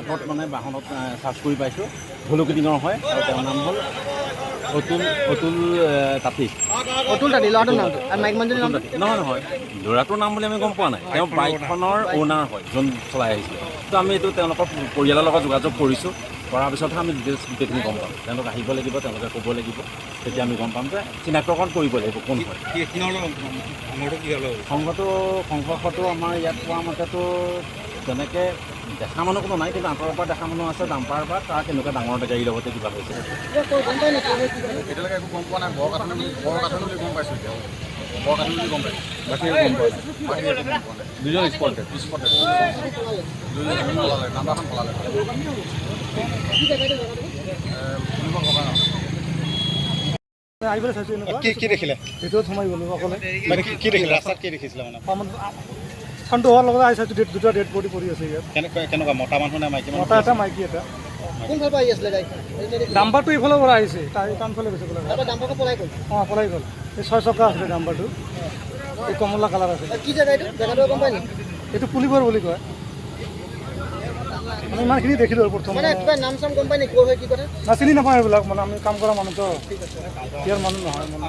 আগত মানে বাহনত চাৰ্চ কৰি পাইছোঁ। ভলুকিডিঙৰ হয় আৰু তেওঁৰ নাম হ'ল অতুল তাঁতী। অতুল তাঁতী ল'ৰাটোৰ নামটো আৰু মাইকী মানুহজনীৰ নামটো? নহয় ল'ৰাটোৰ নাম বুলি আমি গম পোৱা নাই। তেওঁ বাইকখনৰ অ'নাৰ হয়, যোন চলাই আহিছিলে। তো আমি এইটো তেওঁলোকৰ পৰিয়ালৰ লগত যোগাযোগ কৰিছোঁ। কৰাৰ পিছতহে আমি ডিটেইলছ গোটেইখিনি গম পাম। তেওঁলোক আহিব লাগিব, তেওঁলোকে ক'ব লাগিব, তেতিয়া আমি গম পাম যে চিনাক্তকৰণ কৰিব লাগিব কোন হয়। সংঘৰ্ষটো আমাৰ ইয়াত পোৱা মতেতো তেনেকৈ দেখা মানুহ কোনো নাই, কিন্তু আঁতৰৰ পৰা দেখা মানুহ আছে। ডাম্পাৰ বা ট্ৰাক এনেকুৱা ডাঙৰ গাড়ীৰ লগতে কিবা হৈছে। এতিয়ালৈকে একো গম পোৱা নাই। বৰ কাঠনি বুলি গম পাইছোঁ। এতিয়া বৰ কাঠনি বুলি গম পাইছোঁ, বাকী একো গম পোৱা নাই। দুজন স্পটেড। দুজন পলালে, নাম্বাৰখন পলালে। আহিবলৈ চাইছোঁ এনেকুৱা কি দেখিলে? ভিতৰত সোমাই গ'লোঁ অকলে। মানে কি দেখিলে? ৰাস্তাত কি দেখিছিলে মানে? স্থানটো হোৱাৰ লগত আহি চাইছোঁ দুটা ডেড বডি পৰি আছে ইয়াত। কেনেকুৱা মতা মানুহ নে মাইকী মানুহ? মতা এটা মাইকী এটা। কোনফালৰ পৰা আহি আছিলে গাড়ীখন? ডাম্পাৰটো এইফালৰ পৰা আহিছে, তাৰ কামফালে গৈছে বোলে। তাৰপৰা ডাম্পাৰখন পলাই গ'ল? অঁ পলাই গ'ল। এই 6 চকা আছিলে ডাম্পাৰটো, এই কমলা কালাৰ আছিলে। কি জেগা এইটো? জেগাটো গম পাই নেকি? এইটো পুলিবৰ বুলি কয়। আমি ইমানখিনি দেখিলোঁ আৰু প্ৰথম মানে কিবা নাম চাম গম পাই নেকি? ক'ৰ হয় কি কথা? চিনি নাপাওঁ এইবিলাক, মানে আমি কাম কৰা মানুহতো ইয়াৰ মানুহ নহয় মানে।